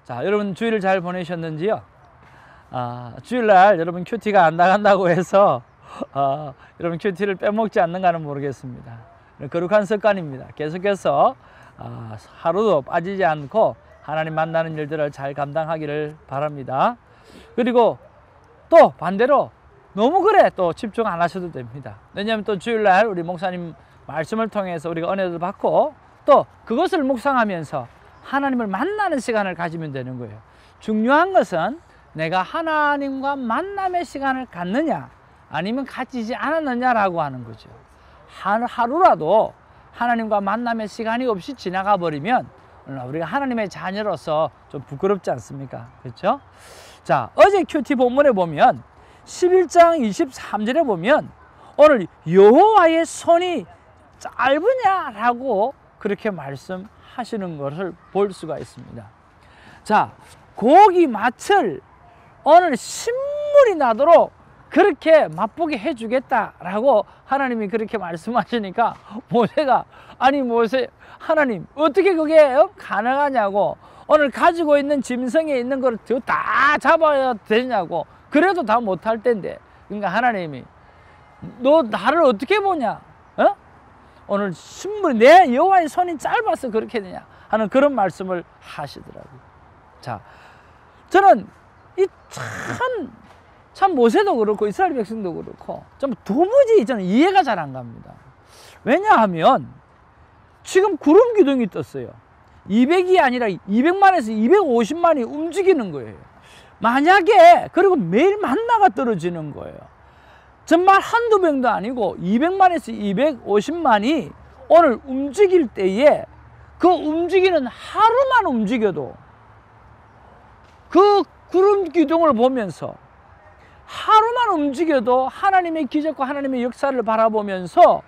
자, 여러분 주일을 잘 보내셨는지요? 주일날 여러분 큐티가 안 나간다고 해서 여러분 큐티를 빼먹지 않는가는 모르겠습니다. 거룩한 습관입니다. 계속해서 하루도 빠지지 않고 하나님 만나는 일들을 잘 감당하기를 바랍니다. 그리고 또 반대로 너무 그래 또 집중 안 하셔도 됩니다. 왜냐하면 또 주일날 우리 목사님 말씀을 통해서 우리가 은혜도 받고 또 그것을 묵상하면서 하나님을 만나는 시간을 가지면 되는 거예요. 중요한 것은 내가 하나님과 만남의 시간을 갖느냐 아니면 가지지 않았느냐라고 하는 거죠. 하루라도 하나님과 만남의 시간이 없이 지나가 버리면 우리가 하나님의 자녀로서 좀 부끄럽지 않습니까? 그렇죠? 자, 어제 큐티 본문에 보면 11장 23절에 보면 오늘 여호와의 손이 짧으냐라고 그렇게 말씀하시는 것을 볼 수가 있습니다. 자, 고기 맛을 오늘 신물이 나도록 그렇게 맛보게 해주겠다라고 하나님이 그렇게 말씀하시니까 모세가 아니 모세 하나님 어떻게 그게 가능하냐고 오늘 가지고 있는 짐승에 있는 걸 다 잡아야 되냐고 그래도 다 못할 텐데 그러니까 하나님이 너 나를 어떻게 보냐 오늘 신물이 내 여호와의 손이 짧아서 그렇게 되냐 하는 그런 말씀을 하시더라고요. 자, 저는 이 참 모세도 그렇고 이스라엘 백성도 그렇고 좀 도무지 저는 이해가 잘 안 갑니다. 왜냐하면 지금 구름 기둥이 떴어요. 200이 아니라 200만에서 250만이 움직이는 거예요. 만약에 그리고 매일 만나가 떨어지는 거예요. 정말 한두 명도 아니고 200만에서 250만이 오늘 움직일 때에 그 움직이는 하루만 움직여도 그 구름 기둥을 보면서 하루만 움직여도 하나님의 기적과 하나님의 역사를 바라보면서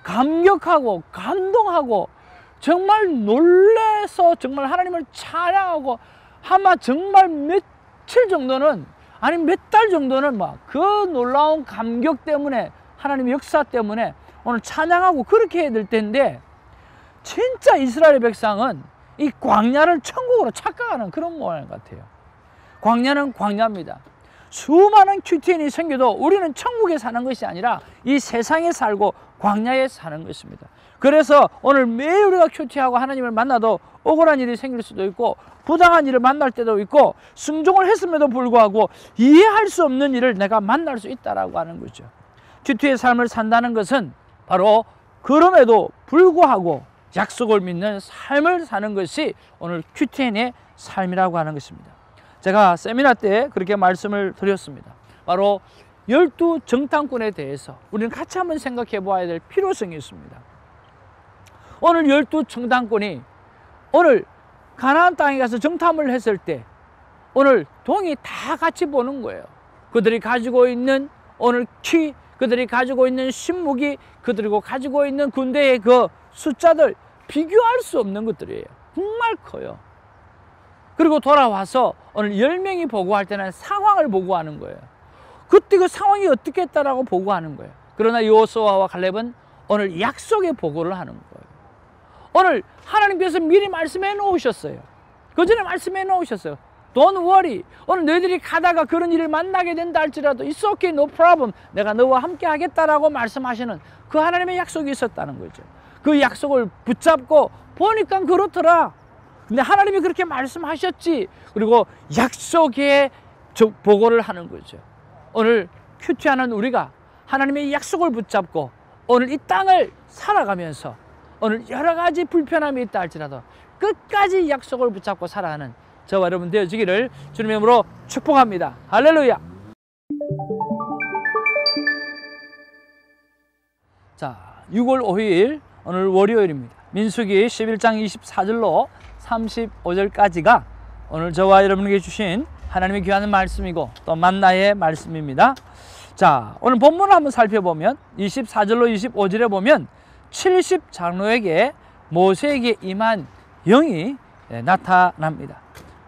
감격하고 감동하고 정말 놀래서 정말 하나님을 찬양하고 아마 정말 며칠 정도는 아니 몇 달 정도는 막 그 놀라운 감격 때문에 하나님의 역사 때문에 오늘 찬양하고 그렇게 해야 될 텐데 진짜 이스라엘 백성은 이 광야를 천국으로 착각하는 그런 모양 같아요. 광야는 광야입니다. 수많은 큐티인이 생겨도 우리는 천국에 사는 것이 아니라 이 세상에 살고 광야에 사는 것입니다. 그래서 오늘 매일 우리가 큐티하고 하나님을 만나도 억울한 일이 생길 수도 있고 부당한 일을 만날 때도 있고 순종을 했음에도 불구하고 이해할 수 없는 일을 내가 만날 수 있다라고 하는 거죠. 큐티의 삶을 산다는 것은 바로 그럼에도 불구하고 약속을 믿는 삶을 사는 것이 오늘 큐티인의 삶이라고 하는 것입니다. 제가 세미나 때 그렇게 말씀을 드렸습니다. 바로 12정탐꾼에 대해서 우리는 같이 한번 생각해 보아야 될 필요성이 있습니다. 오늘 12정탐꾼이 오늘 가나안 땅에 가서 정탐을 했을 때 오늘 동이 다 같이 보는 거예요. 그들이 가지고 있는 오늘 키, 그들이 가지고 있는 신무기, 그들이 가지고 있는 군대의 그 숫자들 비교할 수 없는 것들이에요. 정말 커요. 그리고 돌아와서 오늘 10명이 보고할 때는 상황을 보고하는 거예요. 그때 그 상황이 어떻게 했다라고 보고하는 거예요. 그러나 여호수아와 갈렙은 오늘 약속의 보고를 하는 거예요. 오늘 하나님께서 미리 말씀해 놓으셨어요. 그 전에 말씀해 놓으셨어요. Don't worry. 오늘 너희들이 가다가 그런 일을 만나게 된다 할지라도 It's okay, no problem. 내가 너와 함께 하겠다라고 말씀하시는 그 하나님의 약속이 있었다는 거죠. 그 약속을 붙잡고 보니까 그렇더라. 근데 하나님이 그렇게 말씀하셨지. 그리고 약속의 보고를 하는 거죠. 오늘 큐티하는 우리가 하나님의 약속을 붙잡고 오늘 이 땅을 살아가면서 오늘 여러 가지 불편함이 있다 할지라도 끝까지 약속을 붙잡고 살아가는 저와 여러분 되어지기를 주님의 이름으로 축복합니다. 할렐루야. 자, 6월 5일 오늘 월요일입니다. 민수기 11장 24절로 35절까지가 오늘 저와 여러분에게 주신 하나님의 귀한 말씀이고 또 만나의 말씀입니다. 자, 오늘 본문을 한번 살펴보면 24절로 25절에 보면 70장로에게 모세에게 임한 영이 나타납니다.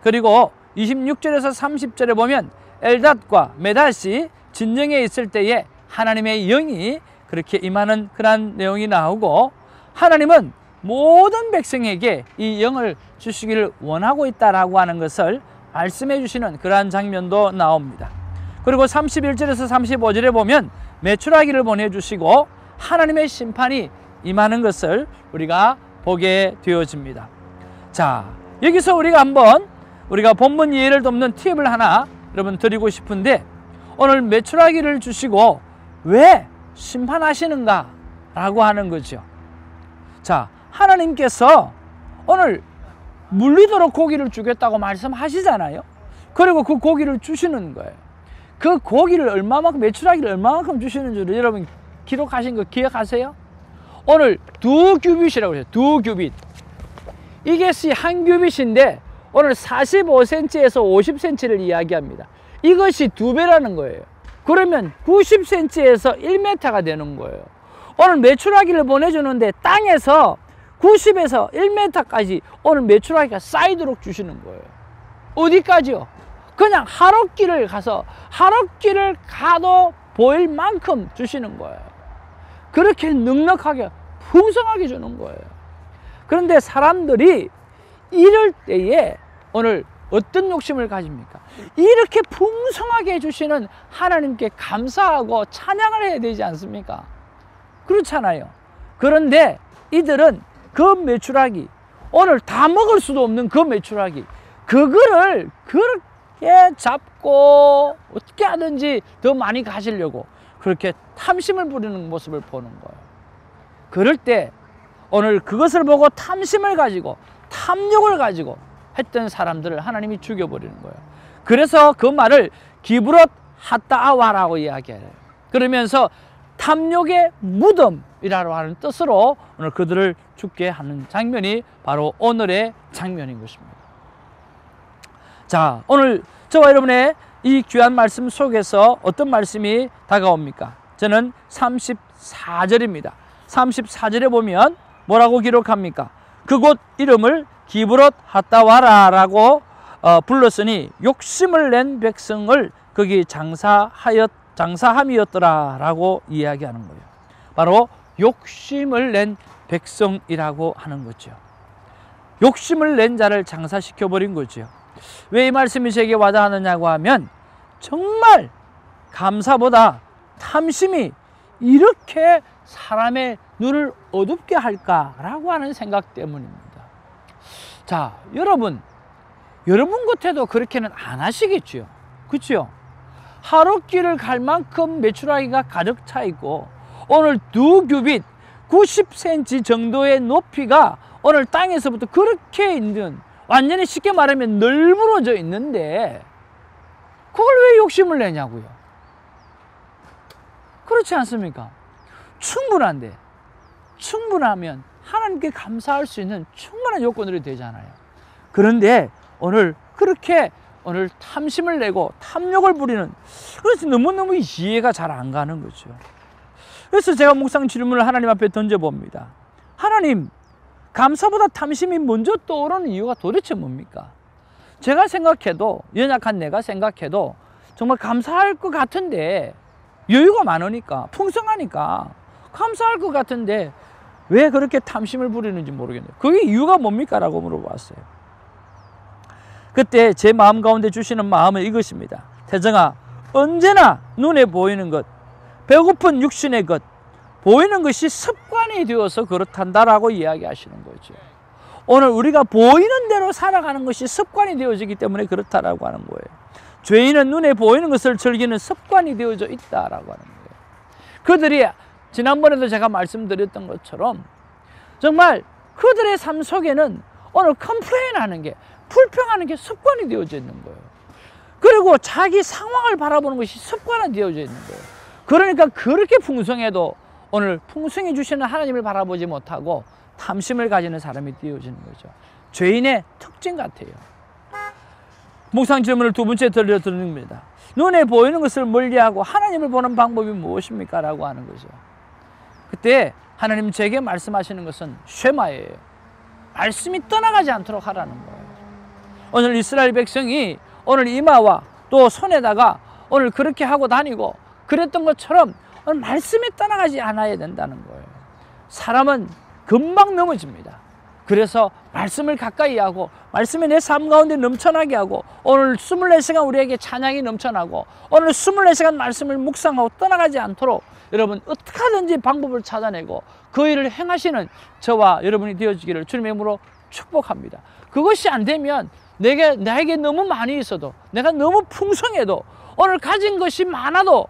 그리고 26절에서 30절에 보면 엘닷과 메닷이 진영에 있을 때에 하나님의 영이 그렇게 임하는 그런 내용이 나오고 하나님은 모든 백성에게 이 영을 주시기를 원하고 있다라고 하는 것을 말씀해 주시는 그러한 장면도 나옵니다. 그리고 31절에서 35절에 보면 메추라기를 보내주시고 하나님의 심판이 임하는 것을 우리가 보게 되어집니다. 자, 여기서 우리가 본문 이해를 돕는 팁을 하나 여러분 드리고 싶은데, 오늘 메추라기를 주시고 왜 심판하시는가 라고 하는 거죠. 자, 하나님께서 오늘 물리도록 고기를 주겠다고 말씀하시잖아요. 그리고 그 고기를 주시는 거예요. 그 고기를 얼마만큼, 메추라기를 얼마만큼 주시는 줄 여러분 기록하신 거 기억하세요? 오늘 2규빗이라고 해요. 2규빗. 이것이 한 규빗인데 오늘 45cm에서 50cm를 이야기합니다. 이것이 2배라는 거예요. 그러면 90cm에서 1m가 되는 거예요. 오늘 메추라기를 보내주는데 땅에서 90에서 1m까지 오늘 메추라기가 쌓이도록 주시는 거예요. 어디까지요? 그냥 하룻길을 가도 보일 만큼 주시는 거예요. 그렇게 넉넉하게 풍성하게 주는 거예요. 그런데 사람들이 이럴 때에 오늘 어떤 욕심을 가집니까? 이렇게 풍성하게 해주시는 하나님께 감사하고 찬양을 해야 되지 않습니까? 그렇잖아요. 그런데 이들은 그 메추라기, 오늘 다 먹을 수도 없는 그 메추라기, 그거를 그렇게 잡고 어떻게 하든지 더 많이 가시려고 그렇게 탐심을 부리는 모습을 보는 거예요. 그럴 때 오늘 그것을 보고 탐심을 가지고 탐욕을 가지고 했던 사람들을 하나님이 죽여버리는 거예요. 그래서 그 말을 기브롯 핫다아와라고 이야기해요. 그러면서 탐욕의 무덤이라고 하는 뜻으로 오늘 그들을 죽게 하는 장면이 바로 오늘의 장면인 것입니다. 자, 오늘 저와 여러분의 이 귀한 말씀 속에서 어떤 말씀이 다가옵니까? 저는 34절입니다. 34절에 보면 뭐라고 기록합니까? 그곳 이름을 기브롯 핫다와라라고 불렀으니 욕심을 낸 백성을 거기 장사함이었더라라고 이야기하는 거예요. 바로 욕심을 낸 백성이라고 하는 거죠. 욕심을 낸 자를 장사시켜버린 거죠. 왜 이 말씀이 제게 와닿았느냐고 하면 정말 감사보다 탐심이 이렇게 사람의 눈을 어둡게 할까라고 하는 생각 때문입니다. 자, 여러분 겉에도 그렇게는 안 하시겠죠. 그렇죠? 하룻길을 갈 만큼 메추라기가 가득 차 있고 오늘 2규빗 90cm 정도의 높이가 오늘 땅에서부터 그렇게 있는, 완전히 쉽게 말하면 널브러져 있는데 그걸 왜 욕심을 내냐고요. 그렇지 않습니까? 충분한데, 충분하면 하나님께 감사할 수 있는 충분한 요건들이 되잖아요. 그런데 오늘 그렇게 오늘 탐심을 내고 탐욕을 부리는, 그래서 너무너무 이해가 잘 안 가는 거죠. 그래서 제가 묵상 질문을 하나님 앞에 던져봅니다. 하나님, 감사보다 탐심이 먼저 떠오르는 이유가 도대체 뭡니까? 제가 생각해도, 연약한 내가 생각해도 정말 감사할 것 같은데, 여유가 많으니까, 풍성하니까 감사할 것 같은데 왜 그렇게 탐심을 부리는지 모르겠네요. 그게 이유가 뭡니까? 라고 물어봤어요. 그때 제 마음 가운데 주시는 마음은 이것입니다. 태정아, 언제나 눈에 보이는 것, 배고픈 육신의 것, 보이는 것이 습관이 되어서 그렇단다라고 이야기하시는 거죠. 오늘 우리가 보이는 대로 살아가는 것이 습관이 되어지기 때문에 그렇다라고 하는 거예요. 죄인은 눈에 보이는 것을 즐기는 습관이 되어져 있다라고 하는 거예요. 그들이 지난번에도 제가 말씀드렸던 것처럼 정말 그들의 삶 속에는 오늘 컴플레인하는 게, 불평하는 게 습관이 되어져 있는 거예요. 그리고 자기 상황을 바라보는 것이 습관이 되어져 있는 거예요. 그러니까 그렇게 풍성해도 오늘 풍성해 주시는 하나님을 바라보지 못하고 탐심을 가지는 사람이 되어지는 거죠. 죄인의 특징 같아요. 묵상 질문을 두 번째 드립니다. 눈에 보이는 것을 멀리하고 하나님을 보는 방법이 무엇입니까? 라고 하는 거죠. 그때 하나님 제게 말씀하시는 것은 쉐마예요. 말씀이 떠나가지 않도록 하라는 거예요. 오늘 이스라엘 백성이 오늘 이마와 또 손에다가 오늘 그렇게 하고 다니고 그랬던 것처럼 오늘 말씀이 떠나가지 않아야 된다는 거예요. 사람은 금방 넘어집니다. 그래서 말씀을 가까이 하고 말씀이 내 삶 가운데 넘쳐나게 하고 오늘 24시간 우리에게 찬양이 넘쳐나고 오늘 24시간 말씀을 묵상하고 떠나가지 않도록 여러분 어떻게 하든지 방법을 찾아내고 그 일을 행하시는 저와 여러분이 되어지기를 주님의 이름으로 축복합니다. 그것이 안 되면 나에게 너무 많이 있어도 내가 너무 풍성해도 오늘 가진 것이 많아도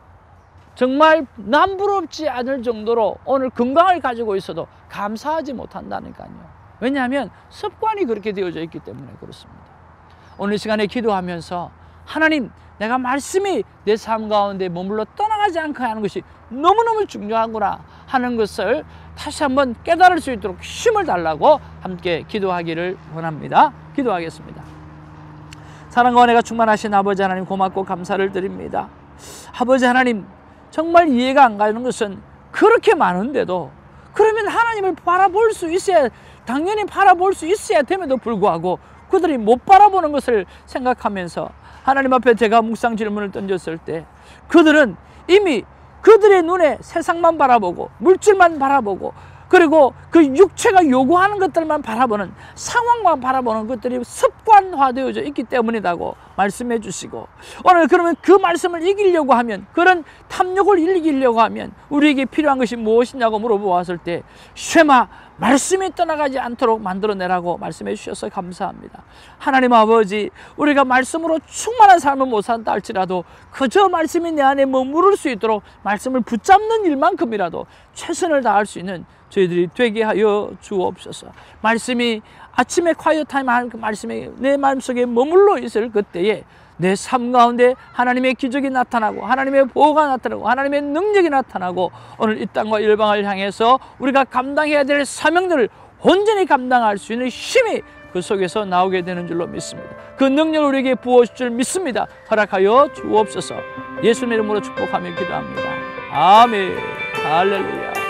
정말 남부럽지 않을 정도로 오늘 건강을 가지고 있어도 감사하지 못한다니까요. 왜냐하면 습관이 그렇게 되어져 있기 때문에 그렇습니다. 오늘 시간에 기도하면서 하나님, 내가 말씀이 내 삶 가운데 머물러 떠나가지 않게 하는 것이 너무너무 중요하구나 하는 것을 다시 한번 깨달을 수 있도록 힘을 달라고 함께 기도하기를 원합니다. 기도하겠습니다. 사랑과 은혜가 충만하신 아버지 하나님, 고맙고 감사를 드립니다. 아버지 하나님, 정말 이해가 안 가는 것은 그렇게 많은데도 그러면 하나님을 바라볼 수 있어야, 당연히 바라볼 수 있어야 됨에도 불구하고 그들이 못 바라보는 것을 생각하면서 하나님 앞에 제가 묵상 질문을 던졌을 때 그들은 이미 그들의 눈에 세상만 바라보고 물질만 바라보고 그리고 그 육체가 요구하는 것들만 바라보는, 상황만 바라보는 것들이 습관화되어져 있기 때문이라고 말씀해 주시고, 오늘 그러면 그 말씀을 이기려고 하면, 그런 탐욕을 이기려고 하면 우리에게 필요한 것이 무엇이냐고 물어보았을 때 쉐마, 말씀이 떠나가지 않도록 만들어내라고 말씀해 주셔서 감사합니다. 하나님 아버지, 우리가 말씀으로 충만한 삶을 못 산다 할지라도 그저 말씀이 내 안에 머무를 수 있도록 말씀을 붙잡는 일만큼이라도 최선을 다할 수 있는 저희들이 되게 하여 주옵소서. 말씀이 아침에 콰이어 타임 하는 그 말씀이 내 마음속에 머물러 있을 그때에 내 삶 가운데 하나님의 기적이 나타나고 하나님의 보호가 나타나고 하나님의 능력이 나타나고 오늘 이 땅과 열방을 향해서 우리가 감당해야 될 사명들을 온전히 감당할 수 있는 힘이 그 속에서 나오게 되는 줄로 믿습니다. 그 능력을 우리에게 부어줄 줄 믿습니다. 허락하여 주옵소서. 예수님의 이름으로 축복하며 기도합니다. 아멘. 할렐루야.